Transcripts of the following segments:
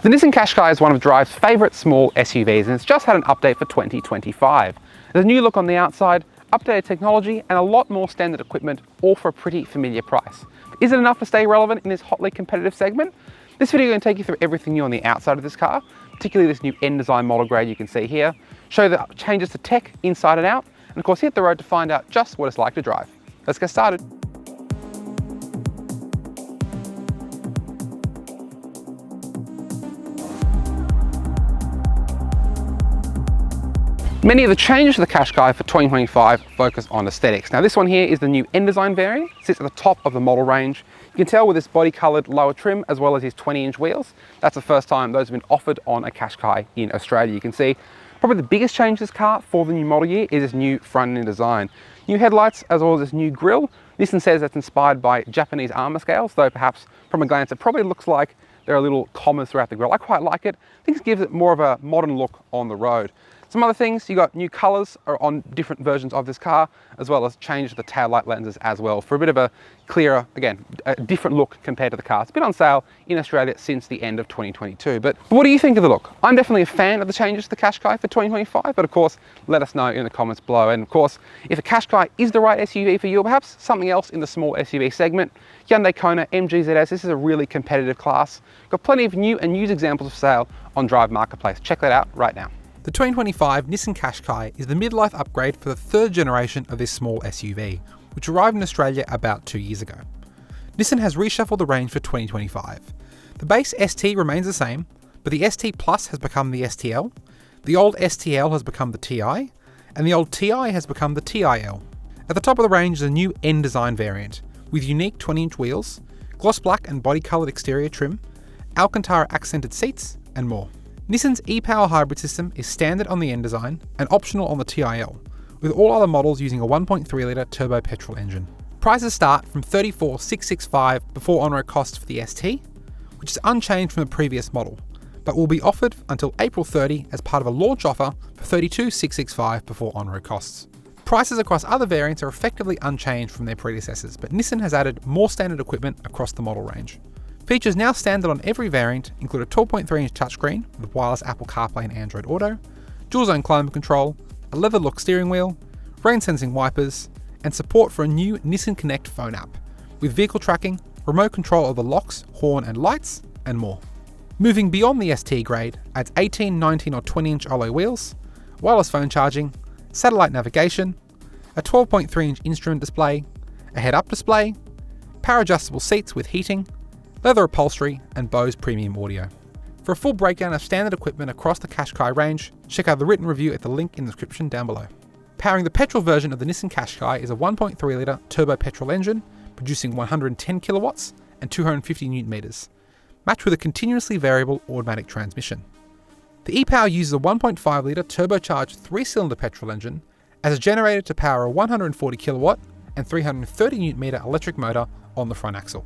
The Nissan Qashqai is one of Drive's favourite small SUVs, and it's just had an update for 2025. There's a new look on the outside, updated technology, and a lot more standard equipment, all for a pretty familiar price. Is it enough to stay relevant in this hotly competitive segment? This video is going to take you through everything new on the outside of this car, particularly this new N design model grade you can see here, show the changes to tech inside and out, and of course hit the road to find out just what it's like to drive. Let's get started. Many of the changes to the Qashqai for 2025 focus on aesthetics. Now this one here is the new N design variant, sits at the top of the model range. You can tell with this body coloured lower trim as well as his 20-inch wheels. That's the first time those have been offered on a Qashqai in Australia. You can see probably the biggest change to this car for the new model year is this new front end design. New headlights as well as this new grille. Nissan says that's inspired by Japanese armour scales, though perhaps from a glance it probably looks like there are little commas throughout the grille. I quite like it. I think it gives it more of a modern look on the road. Some other things, you got new colours on different versions of this car, as well as change the taillight lenses as well for a bit of a clearer, again, a different look compared to the car. It's been on sale in Australia since the end of 2022. But what do you think of the look? I'm definitely a fan of the changes to the Qashqai for 2025, but of course, let us know in the comments below. And of course, if a Qashqai is the right SUV for you, or perhaps something else in the small SUV segment, Hyundai Kona, MG ZS, this is a really competitive class. Got plenty of new and used examples for sale on Drive Marketplace. Check that out right now. The 2025 Nissan Qashqai is the midlife upgrade for the third generation of this small SUV, which arrived in Australia about 2 years ago. Nissan has reshuffled the range for 2025. The base ST remains the same, but the ST Plus has become the STL, the old STL has become the TI, and the old TI has become the TIL. At the top of the range is a new N design variant, with unique 20-inch wheels, gloss black and body-coloured exterior trim, Alcantara accented seats, and more. Nissan's e-Power hybrid system is standard on the N design and optional on the TIL, with all other models using a 1.3-litre turbo petrol engine. Prices start from $34,665 before on-road costs for the ST, which is unchanged from the previous model, but will be offered until April 30 as part of a launch offer for $32,665 before on-road costs. Prices across other variants are effectively unchanged from their predecessors, but Nissan has added more standard equipment across the model range. Features now standard on every variant include a 12.3-inch touchscreen with wireless Apple CarPlay and Android Auto, dual-zone climate control, a leather-look steering wheel, rain-sensing wipers, and support for a new Nissan Connect phone app, with vehicle tracking, remote control of the locks, horn and lights, and more. Moving beyond the ST grade adds 18, 19 or 20-inch alloy wheels, wireless phone charging, satellite navigation, a 12.3-inch instrument display, a head-up display, power-adjustable seats with heating, leather upholstery, and Bose premium audio. For a full breakdown of standard equipment across the Qashqai range, check out the written review at the link in the description down below. Powering the petrol version of the Nissan Qashqai is a 1.3-litre turbo petrol engine, producing 110 kilowatts and 250 newton meters, matched with a continuously variable automatic transmission. The e-Power uses a 1.5-litre turbocharged 3-cylinder petrol engine as a generator to power a 140 kilowatt and 330 newton meter electric motor on the front axle.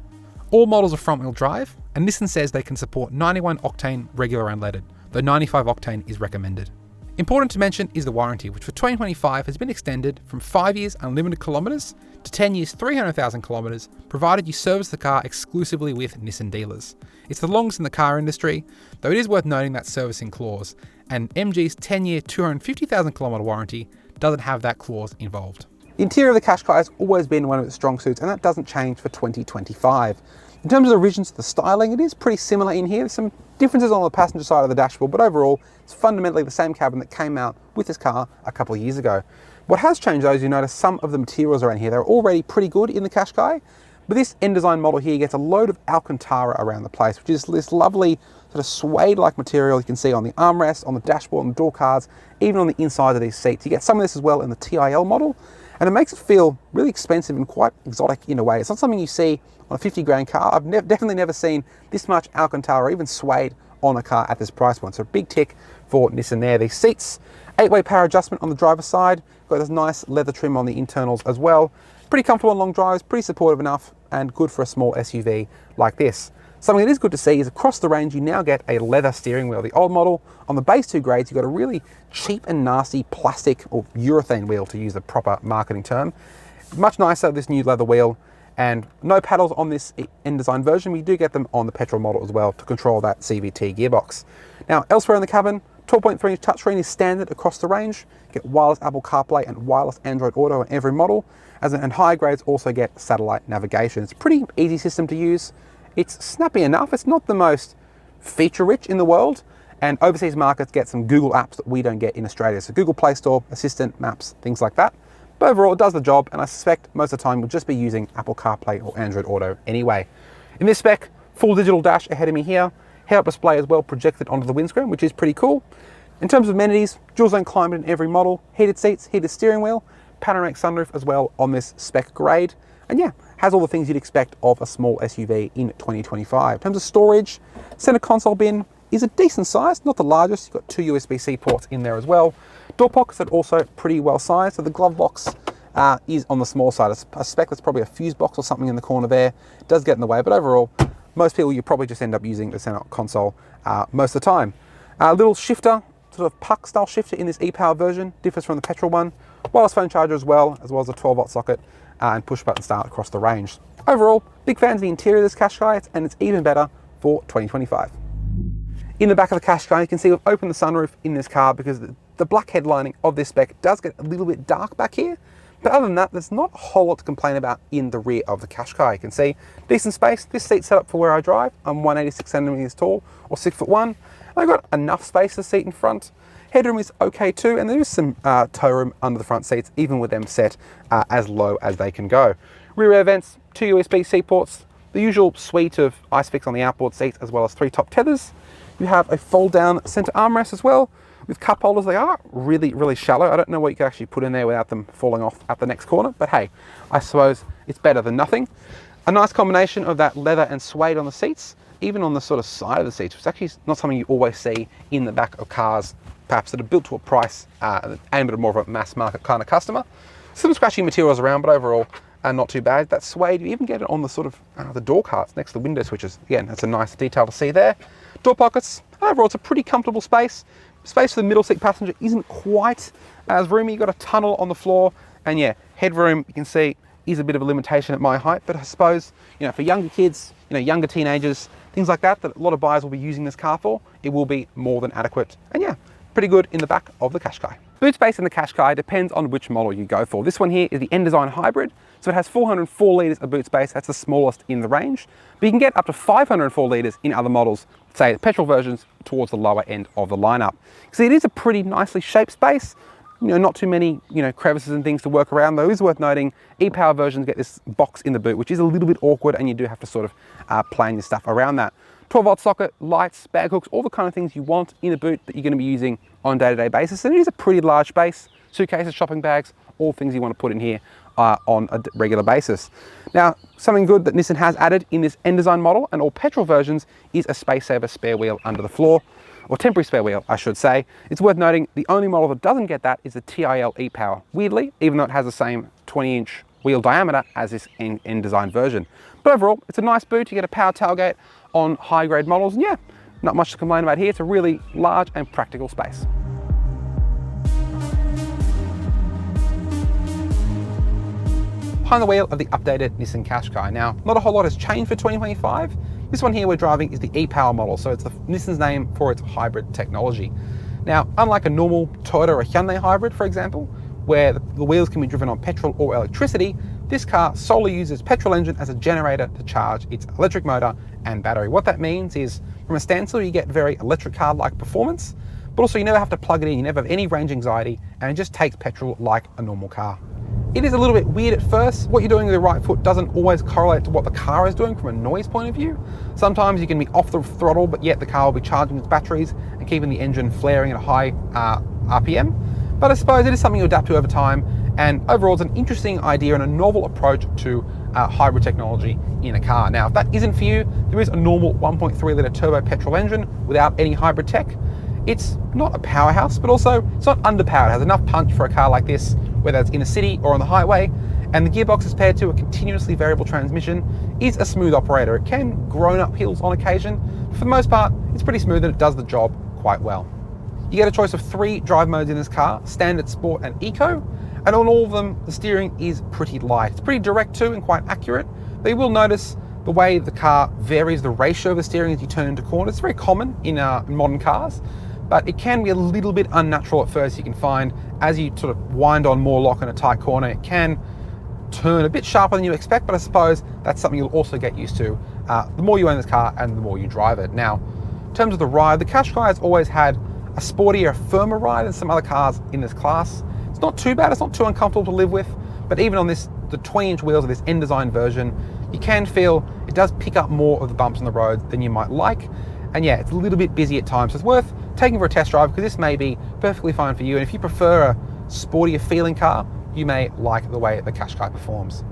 All models are front-wheel drive, and Nissan says they can support 91 octane regular unleaded, though 95 octane is recommended. Important to mention is the warranty, which for 2025 has been extended from 5 years unlimited kilometres to 10 years 300,000 kilometres, provided you service the car exclusively with Nissan dealers. It's the longest in the car industry, though it is worth noting that servicing clause, and MG's 10-year 250,000 kilometre warranty doesn't have that clause involved. The interior of the Qashqai has always been one of its strong suits, and that doesn't change for 2025. In terms of the revisions to the styling, it is pretty similar in here. There's some differences on the passenger side of the dashboard, but overall, it's fundamentally the same cabin that came out with this car a couple of years ago. What has changed though is you notice some of the materials around here. They're already pretty good in the Qashqai, but this N design model here gets a load of Alcantara around the place, which is this lovely sort of suede-like material you can see on the armrest, on the dashboard, on the door cards, even on the inside of these seats. You get some of this as well in the TIL model, and it makes it feel really expensive and quite exotic in a way. It's not something you see on a 50 grand car. I've definitely never seen this much Alcantara or even suede on a car at this price point. So a big tick for Nissan there. These seats, 8-way power adjustment on the driver's side, got this nice leather trim on the internals as well. Pretty comfortable on long drives, pretty supportive enough, and good for a small SUV like this. Something that is good to see is across the range you now get a leather steering wheel. The old model, on the base 2 grades, you've got a really cheap and nasty plastic or urethane wheel, to use the proper marketing term. Much nicer, this new leather wheel. And no paddles on this InDesign version. We do get them on the petrol model as well to control that CVT gearbox. Now, elsewhere in the cabin, 12.3-inch touchscreen is standard across the range. You get wireless Apple CarPlay and wireless Android Auto on every model, and higher grades also get satellite navigation. It's a pretty easy system to use. It's snappy enough. It's not the most feature-rich in the world, and overseas markets get some Google apps that we don't get in Australia. So Google Play Store, Assistant, Maps, things like that. But overall, it does the job, and I suspect most of the time we'll just be using Apple CarPlay or Android Auto anyway. In this spec, full digital dash ahead of me here, head-up display as well projected onto the windscreen, which is pretty cool. In terms of amenities, dual zone climate in every model, heated seats, heated steering wheel, panoramic sunroof as well on this spec grade, and yeah, has all the things you'd expect of a small SUV in 2025. In terms of storage, center console bin is a decent size, not the largest. You've got 2 USB-C ports in there as well. Door pockets are also pretty well sized, so the glove box is on the small side. I suspect there's probably a fuse box or something in the corner there. It does get in the way, but overall, most people, you probably just end up using the center console most of the time. A little shifter, sort of puck style shifter in this e-power version, differs from the petrol one. Wireless phone charger as well as a 12-volt socket and push button start across the range. Overall, big fans of the interior of this Qashqai, and it's even better for 2025. In the back of the Qashqai, you can see we've opened the sunroof in this car because the black headlining of this spec does get a little bit dark back here. But other than that, there's not a whole lot to complain about in the rear of the Qashqai. You can see decent space. This seat's set up for where I drive. I'm 186 centimeters tall or 6'1". And I've got enough space to seat in front. Headroom is okay too, and there is some tow room under the front seats, even with them set as low as they can go. Rear air vents, 2 USB-C ports, the usual suite of ISOFIX on the outboard seats, as well as 3 top tethers. You have a fold-down center armrest as well, with cup holders. They are really, really shallow. I don't know what you can actually put in there without them falling off at the next corner, but hey, I suppose it's better than nothing. A nice combination of that leather and suede on the seats, even on the sort of side of the seats, which is actually not something you always see in the back of cars, perhaps that are built to a price aimed at more of a mass market kind of customer. Some scratchy materials around, but overall, not too bad. That suede, you even get it on the sort of the door cards next to the window switches. Again, that's a nice detail to see there. Door pockets, overall, it's a pretty comfortable space. Space for the middle seat passenger isn't quite as roomy. You've got a tunnel on the floor, and yeah, headroom, you can see, is a bit of a limitation at my height, but I suppose, for younger kids, younger teenagers, things like that, that a lot of buyers will be using this car for, it will be more than adequate. And yeah, pretty good in the back of the Qashqai. Boot space in the Qashqai depends on which model you go for. This one here is the InDesign Hybrid, so it has 404 litres of boot space. That's the smallest in the range, but you can get up to 504 litres in other models, say the petrol versions, towards the lower end of the lineup. So it is a pretty nicely shaped space. Not too many, crevices and things to work around, though. It is worth noting, e-power versions get this box in the boot, which is a little bit awkward, and you do have to sort of plan your stuff around that. 12-volt socket, lights, bag hooks, all the kind of things you want in a boot that you're going to be using on a day-to-day basis. And it is a pretty large space. Suitcases, shopping bags, all things you want to put in here on a regular basis. Now, something good that Nissan has added in this InDesign model and all petrol versions is a space saver spare wheel under the floor, or temporary spare wheel, I should say. It's worth noting the only model that doesn't get that is the TIL e-Power. Weirdly, even though it has the same 20-inch wheel diameter as this InDesign version. But overall, it's a nice boot. You get a power tailgate on high-grade models, and yeah, not much to complain about here. It's a really large and practical space. Behind the wheel of the updated Nissan Qashqai. Now, not a whole lot has changed for 2025. This one here we're driving is the e-Power model, so it's Nissan's name for its hybrid technology. Now, unlike a normal Toyota or Hyundai hybrid, for example, where the wheels can be driven on petrol or electricity, this car solely uses petrol engine as a generator to charge its electric motor and battery. What that means is, from a standstill, you get very electric car-like performance, but also you never have to plug it in, you never have any range anxiety, and it just takes petrol like a normal car. It is a little bit weird at first. What you're doing with your right foot doesn't always correlate to what the car is doing from a noise point of view. Sometimes you can be off the throttle, but yet the car will be charging its batteries and keeping the engine flaring at a high RPM. But I suppose it is something you adapt to over time, and overall it's an interesting idea and a novel approach to hybrid technology in a car. Now, if that isn't for you, there is a normal 1.3 litre turbo petrol engine without any hybrid tech. It's not a powerhouse, but also it's not underpowered. It has enough punch for a car like this, whether it's in a city or on the highway, and the gearbox is paired to a continuously variable transmission, is a smooth operator. It can groan up hills on occasion. For the most part, it's pretty smooth and it does the job quite well. You get a choice of 3 drive modes in this car: standard, sport, and eco. And on all of them, the steering is pretty light. It's pretty direct too and quite accurate, But you will notice the way the car varies the ratio of the steering as you turn into corners. It's very common in modern cars, but it can be a little bit unnatural at first. You can find as you sort of wind on more lock in a tight corner, it can turn a bit sharper than you expect, but I suppose that's something you'll also get used to the more you own this car and the more you drive it. Now, in terms of the ride, the Qashqai has always had a sportier, firmer ride than some other cars in this class. It's not too bad, it's not too uncomfortable to live with, but even on the 20-inch wheels of this N-Design version, you can feel it does pick up more of the bumps on the road than you might like. And yeah, it's a little bit busy at times, so it's worth taking for a test drive because this may be perfectly fine for you. And if you prefer a sportier feeling car, you may like the way the Qashqai performs.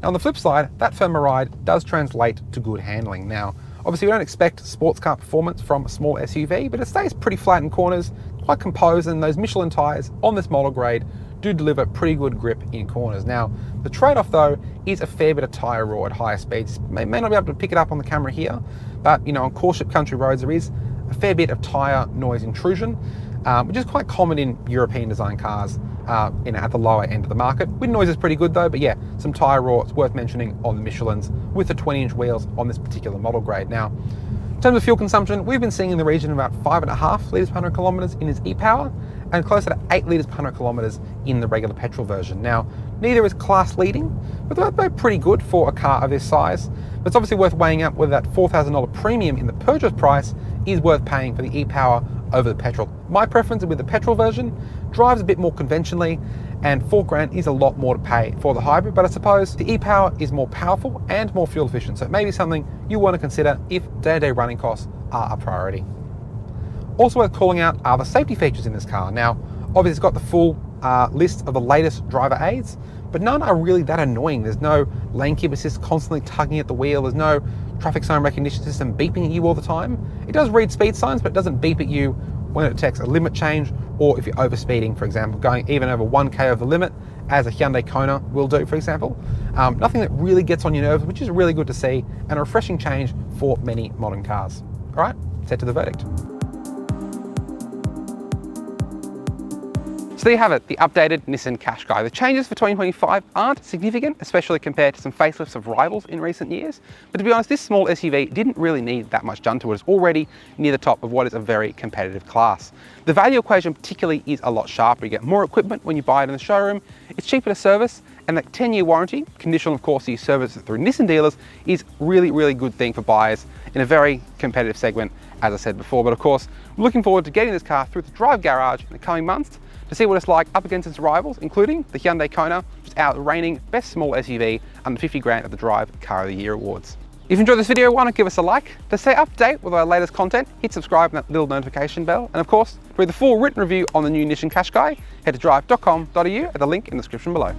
Now on the flip side, that firmer ride does translate to good handling. Now, obviously we don't expect sports car performance from a small SUV, but it stays pretty flat in corners, quite composed, and those Michelin tyres on this model grade do deliver pretty good grip in corners. Now, the trade-off though is a fair bit of tyre roar at higher speeds. You may not be able to pick it up on the camera here, but on course-ship country roads there is a fair bit of tyre noise intrusion, which is quite common in European design cars at the lower end of the market. Wind noise is pretty good though, but yeah, some tyre roar, it's worth mentioning on the Michelins with the 20-inch wheels on this particular model grade. Now, in terms of fuel consumption, we've been seeing in the region of about 5.5 litres per 100 kilometres in its e-Power and closer to 8 litres per 100 kilometres in the regular petrol version. Now, neither is class leading, but they're both pretty good for a car of this size. But it's obviously worth weighing up whether that $4,000 premium in the purchase price is worth paying for the e-Power over the petrol. My preference is with the petrol version, drives a bit more conventionally, and $4,000 is a lot more to pay for the hybrid, but I suppose the e-Power is more powerful and more fuel efficient, so it may be something you want to consider if day-to-day running costs are a priority. Also worth calling out are the safety features in this car. Now, obviously it's got the full list of the latest driver aids, but none are really that annoying. There's no lane keep assist constantly tugging at the wheel. There's no traffic sign recognition system beeping at you all the time. It does read speed signs, but it doesn't beep at you when it detects a limit change or if you're overspeeding, for example, going even over 1K over the limit, as a Hyundai Kona will do, for example. Nothing that really gets on your nerves, which is really good to see, and a refreshing change for many modern cars. All right, let's head to the verdict. So there you have it, the updated Nissan Qashqai. The changes for 2025 aren't significant, especially compared to some facelifts of rivals in recent years. But to be honest, this small SUV didn't really need that much done to it. It's already near the top of what is a very competitive class. The value equation particularly is a lot sharper. You get more equipment when you buy it in the showroom, it's cheaper to service, and that 10-year warranty, conditional of course you service it through Nissan dealers, is really good thing for buyers in a very competitive segment, as I said before. But of course, I'm looking forward to getting this car through the Drive garage in the coming months to see what it's like up against its rivals, including the Hyundai Kona, which is our reigning best small SUV under $50,000 at the Drive Car of the Year Awards. If you enjoyed this video, why not give us a like? To stay up to date with our latest content, hit subscribe and that little notification bell. And of course, to read the full written review on the new Nissan Qashqai, head to Drive.com.au at the link in the description below.